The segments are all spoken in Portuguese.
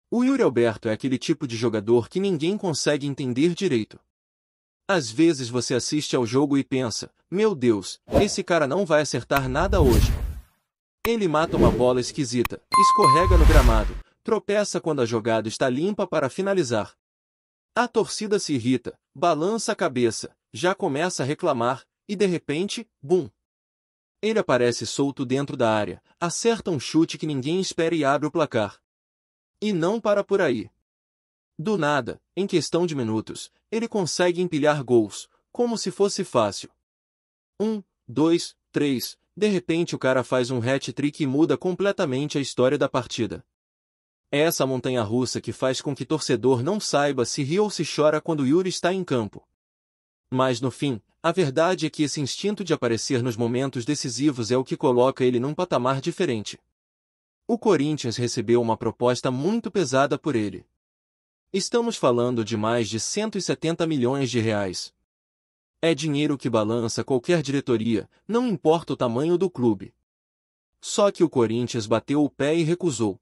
O Yuri Alberto é aquele tipo de jogador que ninguém consegue entender direito. Às vezes você assiste ao jogo e pensa, meu Deus, esse cara não vai acertar nada hoje. Ele mata uma bola esquisita, escorrega no gramado, tropeça quando a jogada está limpa para finalizar. A torcida se irrita, balança a cabeça, já começa a reclamar, e de repente, bum! Ele aparece solto dentro da área, acerta um chute que ninguém espera e abre o placar. E não para por aí. Do nada, em questão de minutos, ele consegue empilhar gols, como se fosse fácil. 1, 2, 3, de repente o cara faz um hat-trick e muda completamente a história da partida. É essa montanha-russa que faz com que torcedor não saiba se ri ou se chora quando Yuri está em campo. Mas no fim, a verdade é que esse instinto de aparecer nos momentos decisivos é o que coloca ele num patamar diferente. O Corinthians recebeu uma proposta muito pesada por ele. Estamos falando de mais de 170 milhões de reais. É dinheiro que balança qualquer diretoria, não importa o tamanho do clube. Só que o Corinthians bateu o pé e recusou.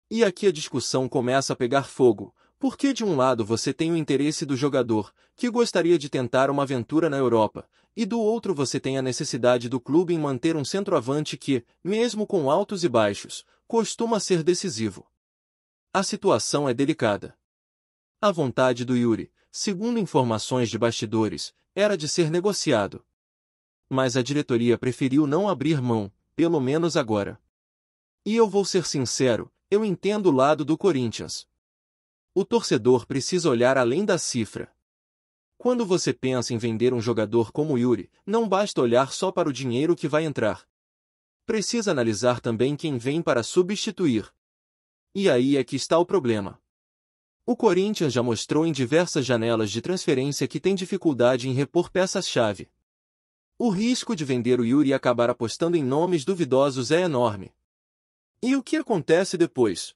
E aqui a discussão começa a pegar fogo, porque de um lado você tem o interesse do jogador, que gostaria de tentar uma aventura na Europa, e do outro você tem a necessidade do clube em manter um centroavante que, mesmo com altos e baixos, costuma ser decisivo. A situação é delicada. A vontade do Yuri, segundo informações de bastidores, era de ser negociado. Mas a diretoria preferiu não abrir mão, pelo menos agora. E eu vou ser sincero, eu entendo o lado do Corinthians. O torcedor precisa olhar além da cifra. Quando você pensa em vender um jogador como Yuri, não basta olhar só para o dinheiro que vai entrar. Precisa analisar também quem vem para substituir. E aí é que está o problema. O Corinthians já mostrou em diversas janelas de transferência que tem dificuldade em repor peças-chave. O risco de vender o Yuri e acabar apostando em nomes duvidosos é enorme. E o que acontece depois?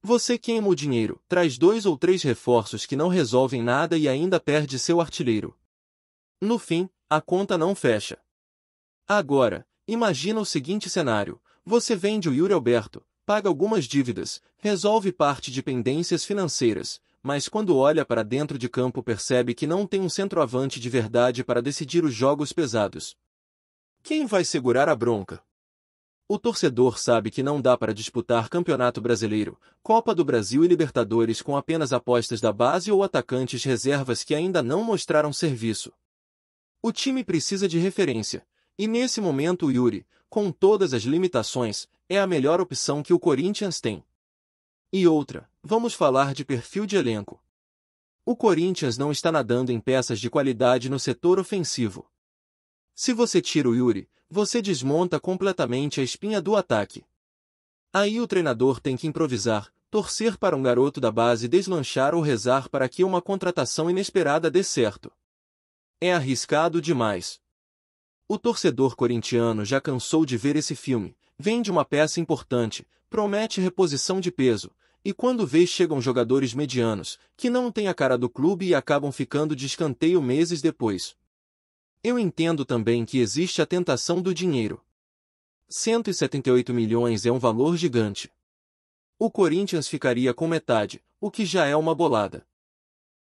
Você queima o dinheiro, traz 2 ou 3 reforços que não resolvem nada e ainda perde seu artilheiro. No fim, a conta não fecha. Agora, imagina o seguinte cenário: você vende o Yuri Alberto, paga algumas dívidas, resolve parte de pendências financeiras, mas quando olha para dentro de campo percebe que não tem um centroavante de verdade para decidir os jogos pesados. Quem vai segurar a bronca? O torcedor sabe que não dá para disputar Campeonato Brasileiro, Copa do Brasil e Libertadores com apenas apostas da base ou atacantes reservas que ainda não mostraram serviço. O time precisa de referência, e nesse momento o Yuri, com todas as limitações, é a melhor opção que o Corinthians tem. E outra, vamos falar de perfil de elenco. O Corinthians não está nadando em peças de qualidade no setor ofensivo. Se você tira o Yuri, você desmonta completamente a espinha do ataque. Aí o treinador tem que improvisar, torcer para um garoto da base deslanchar ou rezar para que uma contratação inesperada dê certo. É arriscado demais. O torcedor corintiano já cansou de ver esse filme, vende uma peça importante, promete reposição de peso, e quando vê chegam jogadores medianos, que não têm a cara do clube e acabam ficando de escanteio meses depois. Eu entendo também que existe a tentação do dinheiro. 178 milhões é um valor gigante. O Corinthians ficaria com metade, o que já é uma bolada.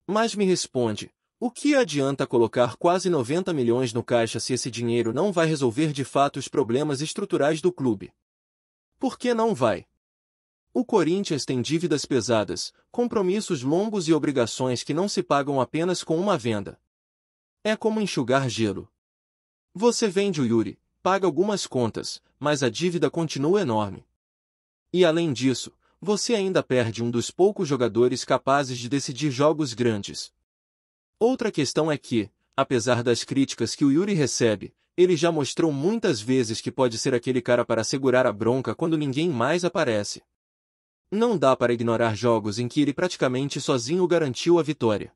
Mas me responde, o que adianta colocar quase 90 milhões no caixa se esse dinheiro não vai resolver de fato os problemas estruturais do clube? Por que não vai? O Corinthians tem dívidas pesadas, compromissos longos e obrigações que não se pagam apenas com uma venda. É como enxugar gelo. Você vende o Yuri, paga algumas contas, mas a dívida continua enorme. E além disso, você ainda perde um dos poucos jogadores capazes de decidir jogos grandes. Outra questão é que, apesar das críticas que o Yuri recebe, ele já mostrou muitas vezes que pode ser aquele cara para segurar a bronca quando ninguém mais aparece. Não dá para ignorar jogos em que ele praticamente sozinho garantiu a vitória.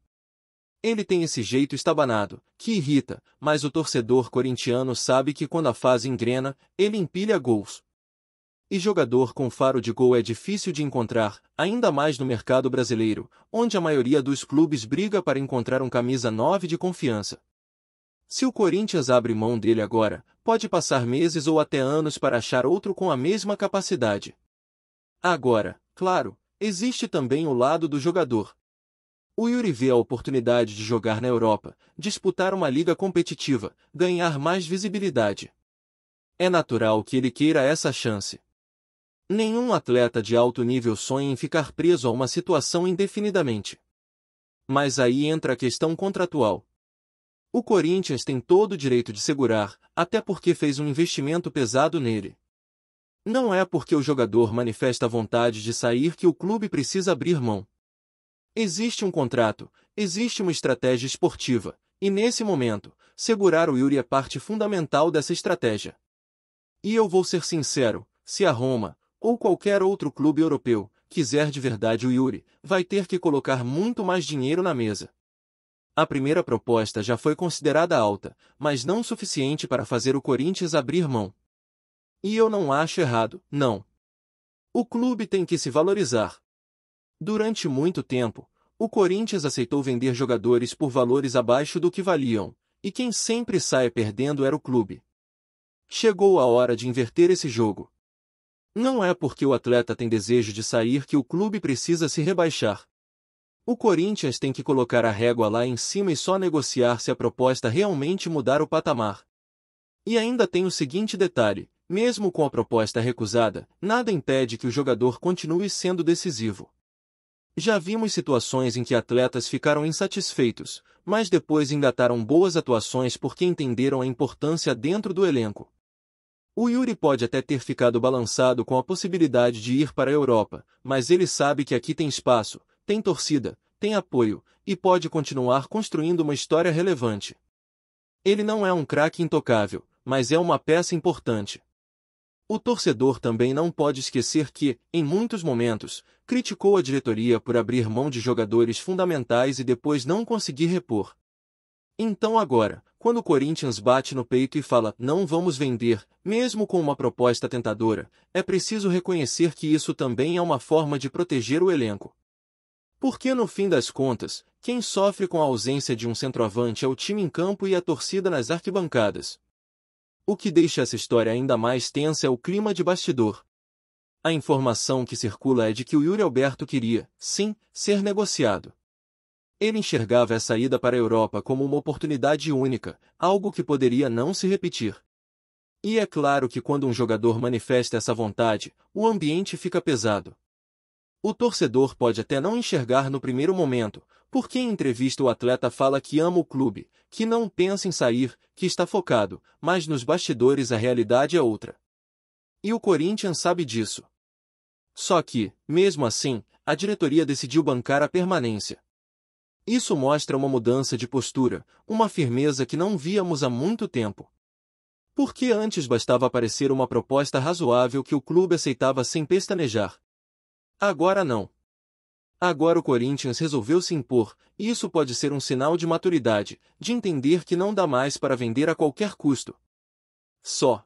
Ele tem esse jeito estabanado, que irrita, mas o torcedor corintiano sabe que quando a fase engrena, ele empilha gols. E jogador com faro de gol é difícil de encontrar, ainda mais no mercado brasileiro, onde a maioria dos clubes briga para encontrar um camisa 9 de confiança. Se o Corinthians abre mão dele agora, pode passar meses ou até anos para achar outro com a mesma capacidade. Agora, claro, existe também o lado do jogador. O Yuri vê a oportunidade de jogar na Europa, disputar uma liga competitiva, ganhar mais visibilidade. É natural que ele queira essa chance. Nenhum atleta de alto nível sonha em ficar preso a uma situação indefinidamente. Mas aí entra a questão contratual. O Corinthians tem todo o direito de segurar, até porque fez um investimento pesado nele. Não é porque o jogador manifesta vontade de sair que o clube precisa abrir mão. Existe um contrato, existe uma estratégia esportiva, e nesse momento, segurar o Yuri é parte fundamental dessa estratégia. E eu vou ser sincero, se a Roma, ou qualquer outro clube europeu, quiser de verdade o Yuri, vai ter que colocar muito mais dinheiro na mesa. A primeira proposta já foi considerada alta, mas não suficiente para fazer o Corinthians abrir mão. E eu não acho errado, não. O clube tem que se valorizar. Durante muito tempo, o Corinthians aceitou vender jogadores por valores abaixo do que valiam, e quem sempre sai perdendo era o clube. Chegou a hora de inverter esse jogo. Não é porque o atleta tem desejo de sair que o clube precisa se rebaixar. O Corinthians tem que colocar a régua lá em cima e só negociar se a proposta realmente mudar o patamar. E ainda tem o seguinte detalhe: mesmo com a proposta recusada, nada impede que o jogador continue sendo decisivo. Já vimos situações em que atletas ficaram insatisfeitos, mas depois engataram boas atuações porque entenderam a importância dentro do elenco. O Yuri pode até ter ficado balançado com a possibilidade de ir para a Europa, mas ele sabe que aqui tem espaço, tem torcida, tem apoio, e pode continuar construindo uma história relevante. Ele não é um craque intocável, mas é uma peça importante. O torcedor também não pode esquecer que, em muitos momentos, criticou a diretoria por abrir mão de jogadores fundamentais e depois não conseguir repor. Então agora, quando o Corinthians bate no peito e fala "não vamos vender", mesmo com uma proposta tentadora, é preciso reconhecer que isso também é uma forma de proteger o elenco. Porque no fim das contas, quem sofre com a ausência de um centroavante é o time em campo e a torcida nas arquibancadas. O que deixa essa história ainda mais tensa é o clima de bastidor. A informação que circula é de que o Yuri Alberto queria, sim, ser negociado. Ele enxergava essa ida para a Europa como uma oportunidade única, algo que poderia não se repetir. E é claro que quando um jogador manifesta essa vontade, o ambiente fica pesado. O torcedor pode até não enxergar no primeiro momento, porque em entrevista o atleta fala que ama o clube, que não pensa em sair, que está focado, mas nos bastidores a realidade é outra. E o Corinthians sabe disso. Só que, mesmo assim, a diretoria decidiu bancar a permanência. Isso mostra uma mudança de postura, uma firmeza que não víamos há muito tempo. Porque antes bastava aparecer uma proposta razoável que o clube aceitava sem pestanejar. Agora não. Agora o Corinthians resolveu se impor, e isso pode ser um sinal de maturidade, de entender que não dá mais para vender a qualquer custo. Só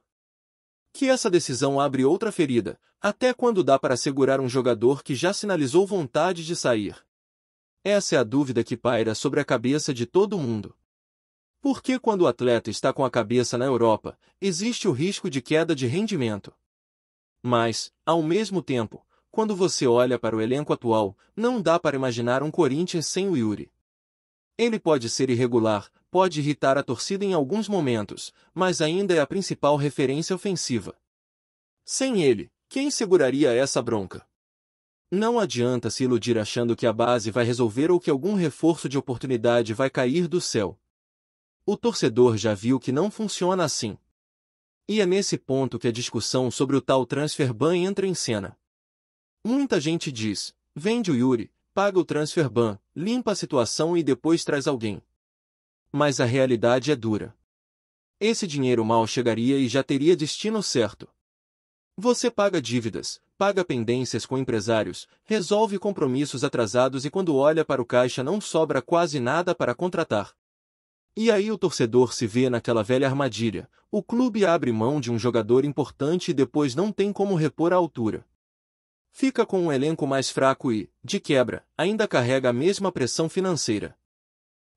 que essa decisão abre outra ferida, até quando dá para segurar um jogador que já sinalizou vontade de sair. Essa é a dúvida que paira sobre a cabeça de todo mundo. Porque quando o atleta está com a cabeça na Europa, existe o risco de queda de rendimento. Mas, ao mesmo tempo, quando você olha para o elenco atual, não dá para imaginar um Corinthians sem o Yuri. Ele pode ser irregular, pode irritar a torcida em alguns momentos, mas ainda é a principal referência ofensiva. Sem ele, quem seguraria essa bronca? Não adianta se iludir achando que a base vai resolver ou que algum reforço de oportunidade vai cair do céu. O torcedor já viu que não funciona assim. E é nesse ponto que a discussão sobre o tal transfer ban entra em cena. Muita gente diz, vende o Yuri, paga o transfer ban, limpa a situação e depois traz alguém. Mas a realidade é dura. Esse dinheiro mal chegaria e já teria destino certo. Você paga dívidas, paga pendências com empresários, resolve compromissos atrasados e quando olha para o caixa não sobra quase nada para contratar. E aí o torcedor se vê naquela velha armadilha, o clube abre mão de um jogador importante e depois não tem como repor à altura. Fica com um elenco mais fraco e, de quebra, ainda carrega a mesma pressão financeira.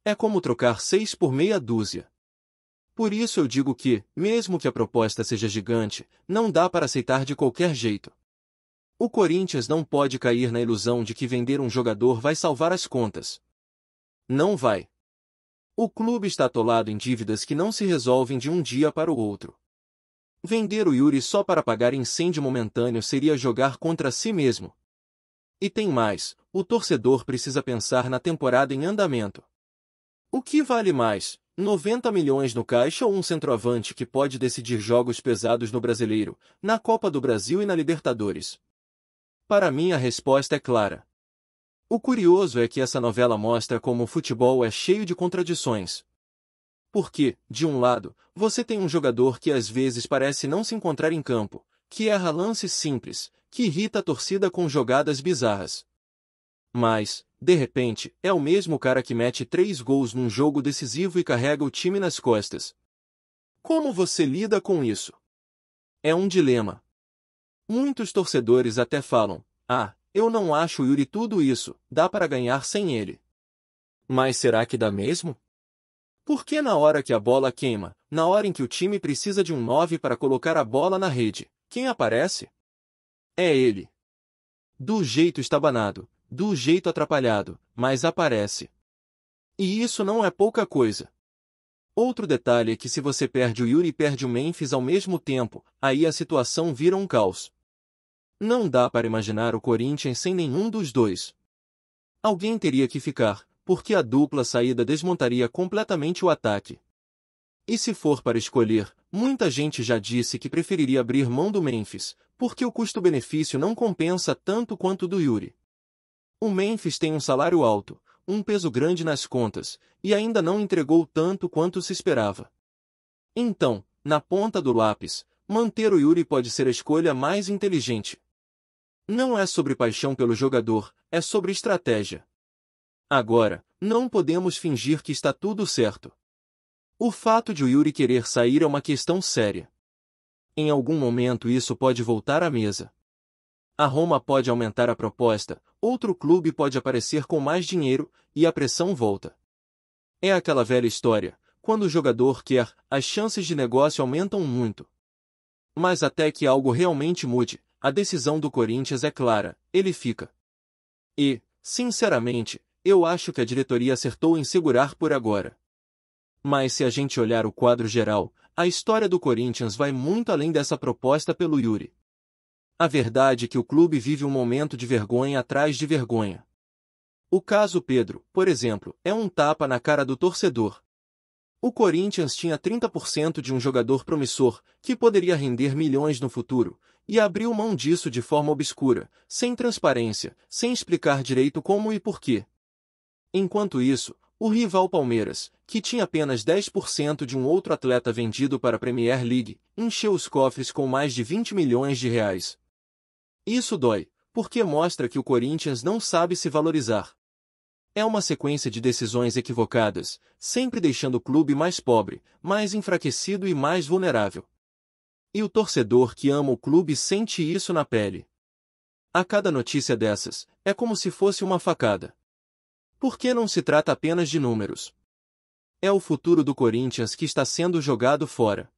É como trocar 6 por meia dúzia. Por isso eu digo que, mesmo que a proposta seja gigante, não dá para aceitar de qualquer jeito. O Corinthians não pode cair na ilusão de que vender um jogador vai salvar as contas. Não vai. O clube está atolado em dívidas que não se resolvem de um dia para o outro. Vender o Yuri só para pagar incêndio momentâneo seria jogar contra si mesmo. E tem mais, o torcedor precisa pensar na temporada em andamento. O que vale mais, 90 milhões no caixa ou um centroavante que pode decidir jogos pesados no Brasileiro, na Copa do Brasil e na Libertadores? Para mim a resposta é clara. O curioso é que essa novela mostra como o futebol é cheio de contradições. Porque, de um lado, você tem um jogador que às vezes parece não se encontrar em campo, que erra lances simples, que irrita a torcida com jogadas bizarras. Mas, de repente, é o mesmo cara que mete 3 gols num jogo decisivo e carrega o time nas costas. Como você lida com isso? É um dilema. Muitos torcedores até falam, eu não acho o Yuri tudo isso, dá para ganhar sem ele. Mas será que dá mesmo? Porque na hora que a bola queima, na hora em que o time precisa de um 9 para colocar a bola na rede, quem aparece? É ele. Do jeito estabanado, do jeito atrapalhado, mas aparece. E isso não é pouca coisa. Outro detalhe é que se você perde o Yuri e perde o Memphis ao mesmo tempo, aí a situação vira um caos. Não dá para imaginar o Corinthians sem nenhum dos dois. Alguém teria que ficar, porque a dupla saída desmontaria completamente o ataque. E se for para escolher, muita gente já disse que preferiria abrir mão do Memphis, porque o custo-benefício não compensa tanto quanto o do Yuri. O Memphis tem um salário alto, um peso grande nas contas, e ainda não entregou tanto quanto se esperava. Então, na ponta do lápis, manter o Yuri pode ser a escolha mais inteligente. Não é sobre paixão pelo jogador, é sobre estratégia. Agora, não podemos fingir que está tudo certo. O fato de o Yuri querer sair é uma questão séria. Em algum momento isso pode voltar à mesa. A Roma pode aumentar a proposta, outro clube pode aparecer com mais dinheiro, e a pressão volta. É aquela velha história, quando o jogador quer, as chances de negócio aumentam muito. Mas até que algo realmente mude, a decisão do Corinthians é clara, ele fica. E, sinceramente, eu acho que a diretoria acertou em segurar por agora. Mas se a gente olhar o quadro geral, a história do Corinthians vai muito além dessa proposta pelo Yuri. A verdade é que o clube vive um momento de vergonha atrás de vergonha. O caso Pedro, por exemplo, é um tapa na cara do torcedor. O Corinthians tinha 30% de um jogador promissor, que poderia render milhões no futuro, e abriu mão disso de forma obscura, sem transparência, sem explicar direito como e por quê. Enquanto isso, o rival Palmeiras, que tinha apenas 10% de um outro atleta vendido para a Premier League, encheu os cofres com mais de 20 milhões de reais. Isso dói, porque mostra que o Corinthians não sabe se valorizar. É uma sequência de decisões equivocadas, sempre deixando o clube mais pobre, mais enfraquecido e mais vulnerável. E o torcedor que ama o clube sente isso na pele. A cada notícia dessas, é como se fosse uma facada. Porque não se trata apenas de números. É o futuro do Corinthians que está sendo jogado fora.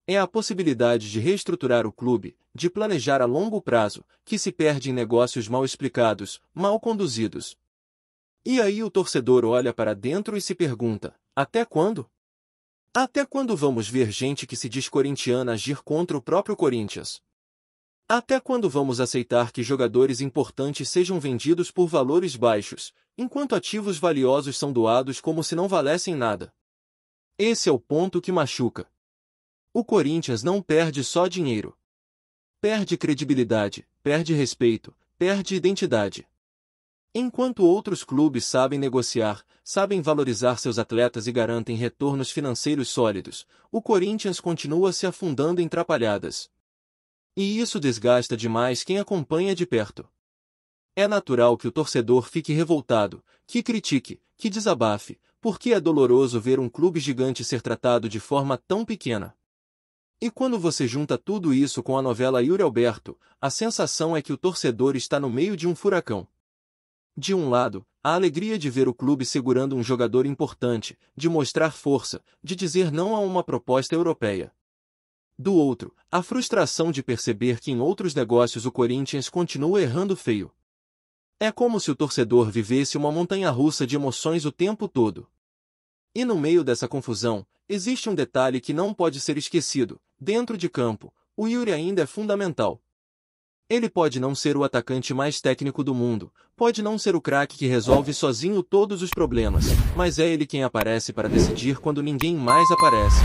É a possibilidade de reestruturar o clube, de planejar a longo prazo, que se perde em negócios mal explicados, mal conduzidos. E aí o torcedor olha para dentro e se pergunta, até quando? Até quando vamos ver gente que se diz corintiana agir contra o próprio Corinthians? Até quando vamos aceitar que jogadores importantes sejam vendidos por valores baixos, enquanto ativos valiosos são doados como se não valessem nada? Esse é o ponto que machuca. O Corinthians não perde só dinheiro. Perde credibilidade, perde respeito, perde identidade. Enquanto outros clubes sabem negociar, sabem valorizar seus atletas e garantem retornos financeiros sólidos, o Corinthians continua se afundando em trapalhadas. E isso desgasta demais quem acompanha de perto. É natural que o torcedor fique revoltado, que critique, que desabafe, porque é doloroso ver um clube gigante ser tratado de forma tão pequena. E quando você junta tudo isso com a novela Yuri Alberto, a sensação é que o torcedor está no meio de um furacão. De um lado, a alegria de ver o clube segurando um jogador importante, de mostrar força, de dizer não a uma proposta europeia. Do outro, a frustração de perceber que em outros negócios o Corinthians continua errando feio. É como se o torcedor vivesse uma montanha-russa de emoções o tempo todo. E no meio dessa confusão, existe um detalhe que não pode ser esquecido: dentro de campo, o Yuri ainda é fundamental. Ele pode não ser o atacante mais técnico do mundo, pode não ser o craque que resolve sozinho todos os problemas, mas é ele quem aparece para decidir quando ninguém mais aparece.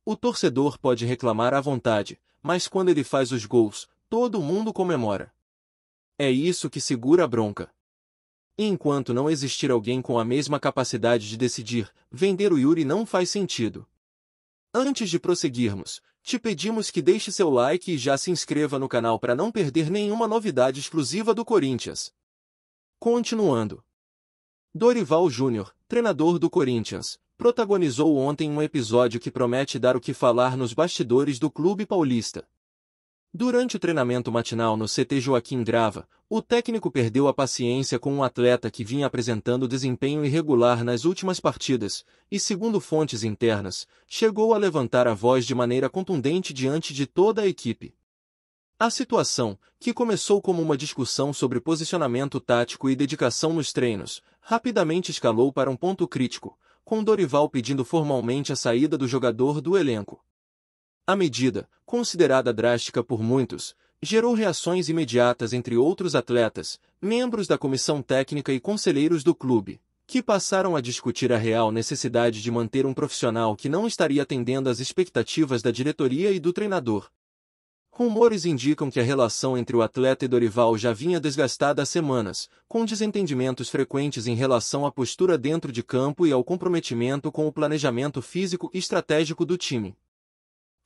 O torcedor pode reclamar à vontade, mas quando ele faz os gols, todo mundo comemora. É isso que segura a bronca. E enquanto não existir alguém com a mesma capacidade de decidir, vender o Yuri não faz sentido. Antes de prosseguirmos, te pedimos que deixe seu like e já se inscreva no canal para não perder nenhuma novidade exclusiva do Corinthians. Continuando. Dorival Júnior, treinador do Corinthians, protagonizou ontem um episódio que promete dar o que falar nos bastidores do clube paulista. Durante o treinamento matinal no CT Joaquim Grava, o técnico perdeu a paciência com um atleta que vinha apresentando desempenho irregular nas últimas partidas, e segundo fontes internas, chegou a levantar a voz de maneira contundente diante de toda a equipe. A situação, que começou como uma discussão sobre posicionamento tático e dedicação nos treinos, rapidamente escalou para um ponto crítico, com Dorival pedindo formalmente a saída do jogador do elenco. A medida, considerada drástica por muitos, gerou reações imediatas entre outros atletas, membros da comissão técnica e conselheiros do clube, que passaram a discutir a real necessidade de manter um profissional que não estaria atendendo às expectativas da diretoria e do treinador. Rumores indicam que a relação entre o atleta e Dorival já vinha desgastada há semanas, com desentendimentos frequentes em relação à postura dentro de campo e ao comprometimento com o planejamento físico e estratégico do time.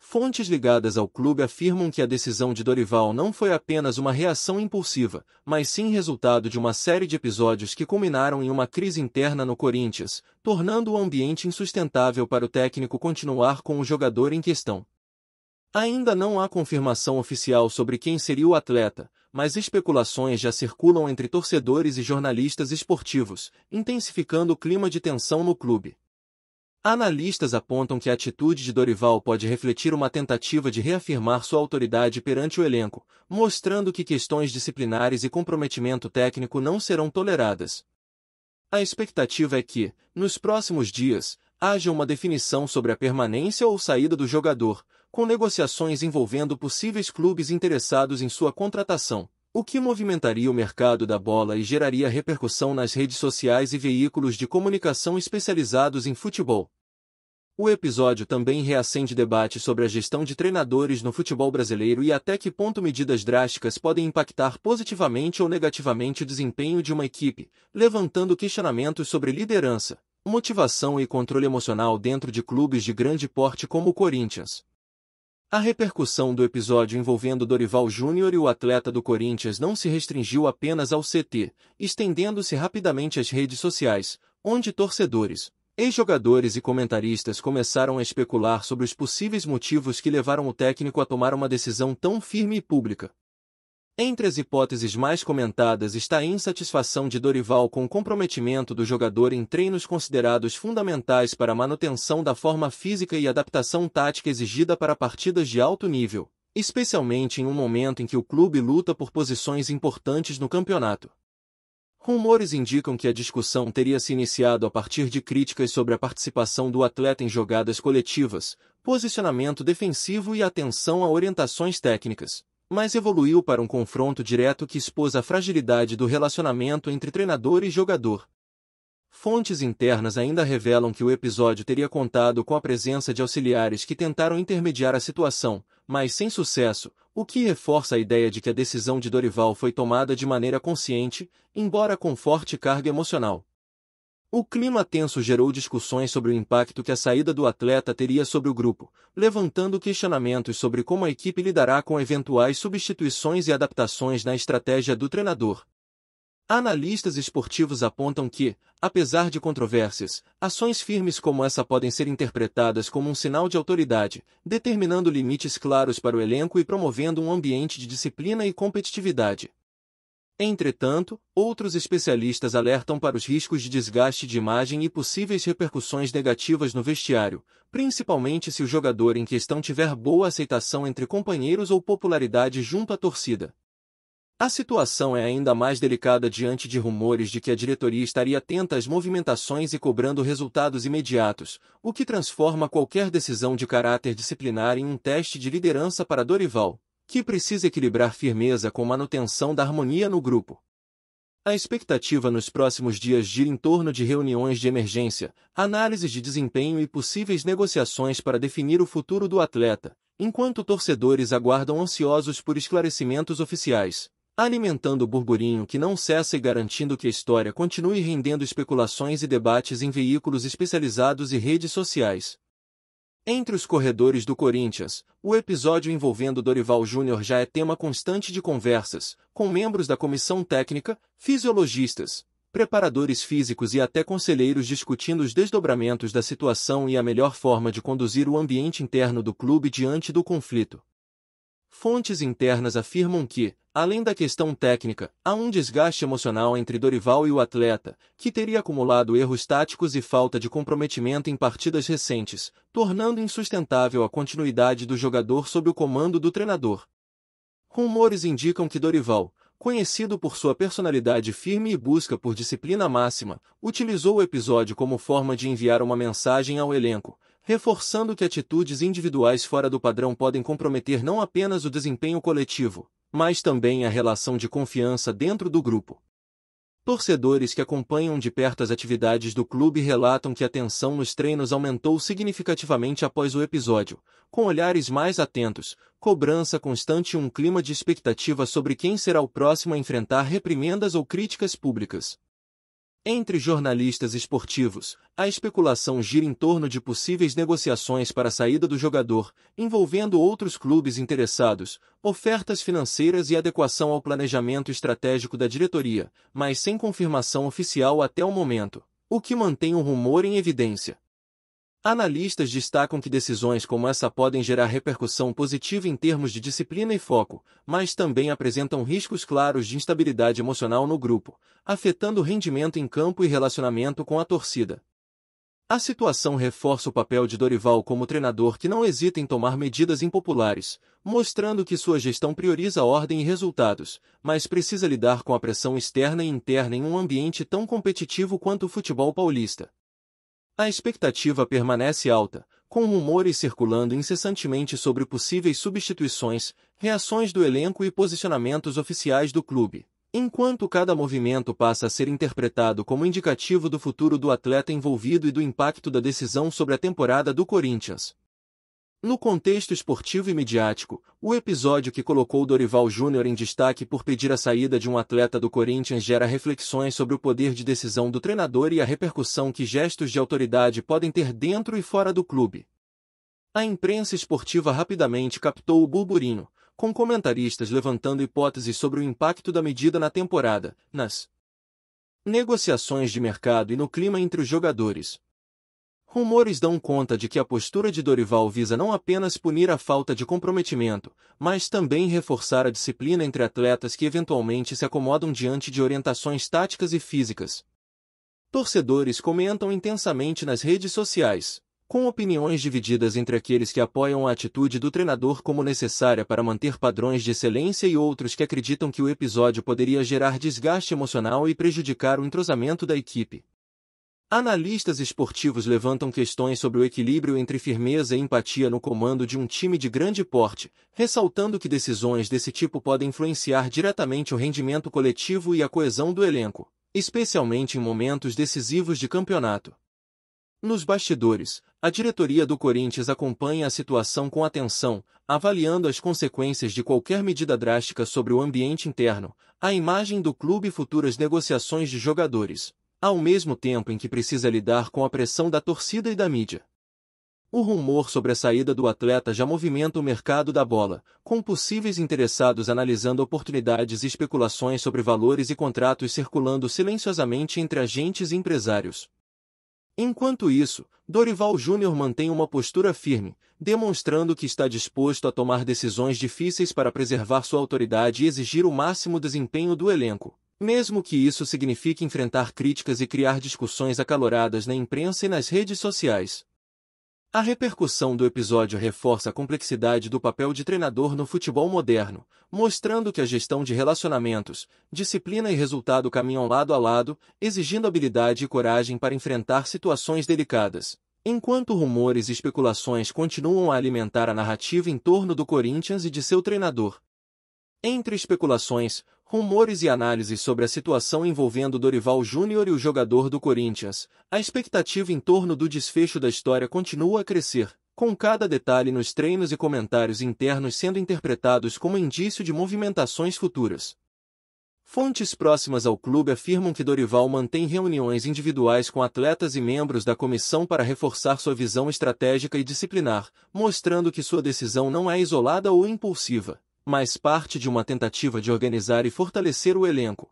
Fontes ligadas ao clube afirmam que a decisão de Dorival não foi apenas uma reação impulsiva, mas sim resultado de uma série de episódios que culminaram em uma crise interna no Corinthians, tornando o ambiente insustentável para o técnico continuar com o jogador em questão. Ainda não há confirmação oficial sobre quem seria o atleta, mas especulações já circulam entre torcedores e jornalistas esportivos, intensificando o clima de tensão no clube. Analistas apontam que a atitude de Dorival pode refletir uma tentativa de reafirmar sua autoridade perante o elenco, mostrando que questões disciplinares e comprometimento técnico não serão toleradas. A expectativa é que, nos próximos dias, haja uma definição sobre a permanência ou saída do jogador, com negociações envolvendo possíveis clubes interessados em sua contratação, o que movimentaria o mercado da bola e geraria repercussão nas redes sociais e veículos de comunicação especializados em futebol. O episódio também reacende debate sobre a gestão de treinadores no futebol brasileiro e até que ponto medidas drásticas podem impactar positivamente ou negativamente o desempenho de uma equipe, levantando questionamentos sobre liderança, motivação e controle emocional dentro de clubes de grande porte como o Corinthians. A repercussão do episódio envolvendo Dorival Júnior e o atleta do Corinthians não se restringiu apenas ao CT, estendendo-se rapidamente às redes sociais, onde torcedores, ex-jogadores e comentaristas começaram a especular sobre os possíveis motivos que levaram o técnico a tomar uma decisão tão firme e pública. Entre as hipóteses mais comentadas está a insatisfação de Dorival com o comprometimento do jogador em treinos considerados fundamentais para a manutenção da forma física e adaptação tática exigida para partidas de alto nível, especialmente em um momento em que o clube luta por posições importantes no campeonato. Rumores indicam que a discussão teria se iniciado a partir de críticas sobre a participação do atleta em jogadas coletivas, posicionamento defensivo e atenção a orientações técnicas, mas evoluiu para um confronto direto que expôs a fragilidade do relacionamento entre treinador e jogador. Fontes internas ainda revelam que o episódio teria contado com a presença de auxiliares que tentaram intermediar a situação, mas sem sucesso, o que reforça a ideia de que a decisão de Dorival foi tomada de maneira consciente, embora com forte carga emocional. O clima tenso gerou discussões sobre o impacto que a saída do atleta teria sobre o grupo, levantando questionamentos sobre como a equipe lidará com eventuais substituições e adaptações na estratégia do treinador. Analistas esportivos apontam que, apesar de controvérsias, ações firmes como essa podem ser interpretadas como um sinal de autoridade, determinando limites claros para o elenco e promovendo um ambiente de disciplina e competitividade. Entretanto, outros especialistas alertam para os riscos de desgaste de imagem e possíveis repercussões negativas no vestiário, principalmente se o jogador em questão tiver boa aceitação entre companheiros ou popularidade junto à torcida. A situação é ainda mais delicada diante de rumores de que a diretoria estaria atenta às movimentações e cobrando resultados imediatos, o que transforma qualquer decisão de caráter disciplinar em um teste de liderança para Dorival, que precisa equilibrar firmeza com manutenção da harmonia no grupo. A expectativa nos próximos dias gira em torno de reuniões de emergência, análises de desempenho e possíveis negociações para definir o futuro do atleta, enquanto torcedores aguardam ansiosos por esclarecimentos oficiais, alimentando o burburinho que não cessa e garantindo que a história continue rendendo especulações e debates em veículos especializados e redes sociais. Entre os corredores do Corinthians, o episódio envolvendo Dorival Júnior já é tema constante de conversas, com membros da comissão técnica, fisiologistas, preparadores físicos e até conselheiros discutindo os desdobramentos da situação e a melhor forma de conduzir o ambiente interno do clube diante do conflito. Fontes internas afirmam que, além da questão técnica, há um desgaste emocional entre Dorival e o atleta, que teria acumulado erros táticos e falta de comprometimento em partidas recentes, tornando insustentável a continuidade do jogador sob o comando do treinador. Rumores indicam que Dorival, conhecido por sua personalidade firme e busca por disciplina máxima, utilizou o episódio como forma de enviar uma mensagem ao elenco, reforçando que atitudes individuais fora do padrão podem comprometer não apenas o desempenho coletivo, mas também a relação de confiança dentro do grupo. Torcedores que acompanham de perto as atividades do clube relatam que a tensão nos treinos aumentou significativamente após o episódio, com olhares mais atentos, cobrança constante e um clima de expectativa sobre quem será o próximo a enfrentar reprimendas ou críticas públicas. Entre jornalistas esportivos, a especulação gira em torno de possíveis negociações para a saída do jogador, envolvendo outros clubes interessados, ofertas financeiras e adequação ao planejamento estratégico da diretoria, mas sem confirmação oficial até o momento, o que mantém o rumor em evidência. Analistas destacam que decisões como essa podem gerar repercussão positiva em termos de disciplina e foco, mas também apresentam riscos claros de instabilidade emocional no grupo, afetando o rendimento em campo e relacionamento com a torcida. A situação reforça o papel de Dorival como treinador que não hesita em tomar medidas impopulares, mostrando que sua gestão prioriza ordem e resultados, mas precisa lidar com a pressão externa e interna em um ambiente tão competitivo quanto o futebol paulista. A expectativa permanece alta, com rumores circulando incessantemente sobre possíveis substituições, reações do elenco e posicionamentos oficiais do clube, enquanto cada movimento passa a ser interpretado como indicativo do futuro do atleta envolvido e do impacto da decisão sobre a temporada do Corinthians. No contexto esportivo e midiático, o episódio que colocou Dorival Júnior em destaque por pedir a saída de um atleta do Corinthians gera reflexões sobre o poder de decisão do treinador e a repercussão que gestos de autoridade podem ter dentro e fora do clube. A imprensa esportiva rapidamente captou o burburinho, com comentaristas levantando hipóteses sobre o impacto da medida na temporada, nas negociações de mercado e no clima entre os jogadores. Rumores dão conta de que a postura de Dorival visa não apenas punir a falta de comprometimento, mas também reforçar a disciplina entre atletas que eventualmente se acomodam diante de orientações táticas e físicas. Torcedores comentam intensamente nas redes sociais, com opiniões divididas entre aqueles que apoiam a atitude do treinador como necessária para manter padrões de excelência e outros que acreditam que o episódio poderia gerar desgaste emocional e prejudicar o entrosamento da equipe. Analistas esportivos levantam questões sobre o equilíbrio entre firmeza e empatia no comando de um time de grande porte, ressaltando que decisões desse tipo podem influenciar diretamente o rendimento coletivo e a coesão do elenco, especialmente em momentos decisivos de campeonato. Nos bastidores, a diretoria do Corinthians acompanha a situação com atenção, avaliando as consequências de qualquer medida drástica sobre o ambiente interno, a imagem do clube e futuras negociações de jogadores, ao mesmo tempo em que precisa lidar com a pressão da torcida e da mídia. O rumor sobre a saída do atleta já movimenta o mercado da bola, com possíveis interessados analisando oportunidades e especulações sobre valores e contratos circulando silenciosamente entre agentes e empresários. Enquanto isso, Dorival Júnior mantém uma postura firme, demonstrando que está disposto a tomar decisões difíceis para preservar sua autoridade e exigir o máximo desempenho do elenco, mesmo que isso signifique enfrentar críticas e criar discussões acaloradas na imprensa e nas redes sociais. A repercussão do episódio reforça a complexidade do papel de treinador no futebol moderno, mostrando que a gestão de relacionamentos, disciplina e resultado caminham lado a lado, exigindo habilidade e coragem para enfrentar situações delicadas. Enquanto rumores e especulações continuam a alimentar a narrativa em torno do Corinthians e de seu treinador. Entre especulações, rumores e análises sobre a situação envolvendo Dorival Júnior e o jogador do Corinthians, a expectativa em torno do desfecho da história continua a crescer, com cada detalhe nos treinos e comentários internos sendo interpretados como indício de movimentações futuras. Fontes próximas ao clube afirmam que Dorival mantém reuniões individuais com atletas e membros da comissão para reforçar sua visão estratégica e disciplinar, mostrando que sua decisão não é isolada ou impulsiva, mas parte de uma tentativa de organizar e fortalecer o elenco.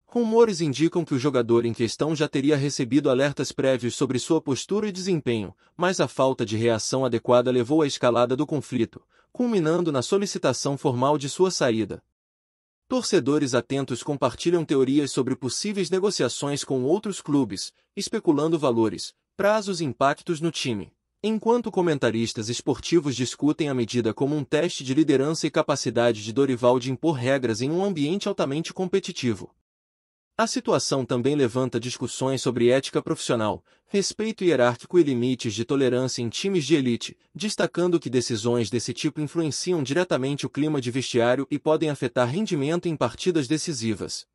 Rumores indicam que o jogador em questão já teria recebido alertas prévios sobre sua postura e desempenho, mas a falta de reação adequada levou à escalada do conflito, culminando na solicitação formal de sua saída. Torcedores atentos compartilham teorias sobre possíveis negociações com outros clubes, especulando valores, prazos e impactos no time, enquanto comentaristas esportivos discutem a medida como um teste de liderança e capacidade de Dorival de impor regras em um ambiente altamente competitivo. A situação também levanta discussões sobre ética profissional, respeito hierárquico e limites de tolerância em times de elite, destacando que decisões desse tipo influenciam diretamente o clima de vestiário e podem afetar rendimento em partidas decisivas.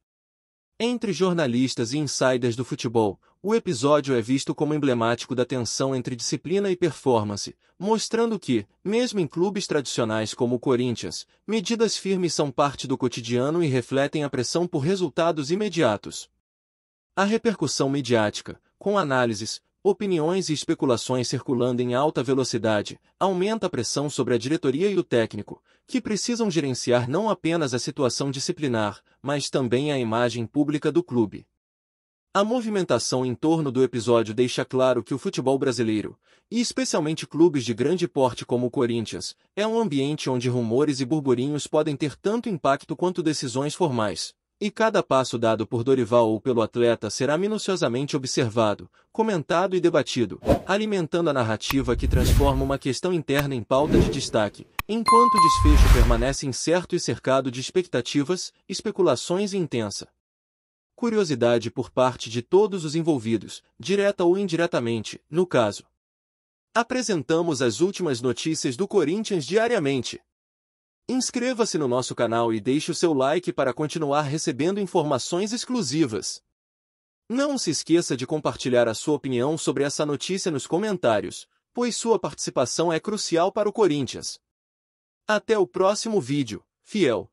Entre jornalistas e insiders do futebol, o episódio é visto como emblemático da tensão entre disciplina e performance, mostrando que, mesmo em clubes tradicionais como o Corinthians, medidas firmes são parte do cotidiano e refletem a pressão por resultados imediatos. A repercussão midiática, com análises, opiniões e especulações circulando em alta velocidade, aumenta a pressão sobre a diretoria e o técnico, que precisam gerenciar não apenas a situação disciplinar, mas também a imagem pública do clube. A movimentação em torno do episódio deixa claro que o futebol brasileiro, e especialmente clubes de grande porte como o Corinthians, é um ambiente onde rumores e burburinhos podem ter tanto impacto quanto decisões formais. E cada passo dado por Dorival ou pelo atleta será minuciosamente observado, comentado e debatido, alimentando a narrativa que transforma uma questão interna em pauta de destaque, enquanto o desfecho permanece incerto e cercado de expectativas, especulações e intensa curiosidade por parte de todos os envolvidos, direta ou indiretamente, no caso. Apresentamos as últimas notícias do Corinthians diariamente. Inscreva-se no nosso canal e deixe o seu like para continuar recebendo informações exclusivas. Não se esqueça de compartilhar a sua opinião sobre essa notícia nos comentários, pois sua participação é crucial para o Corinthians. Até o próximo vídeo, fiel!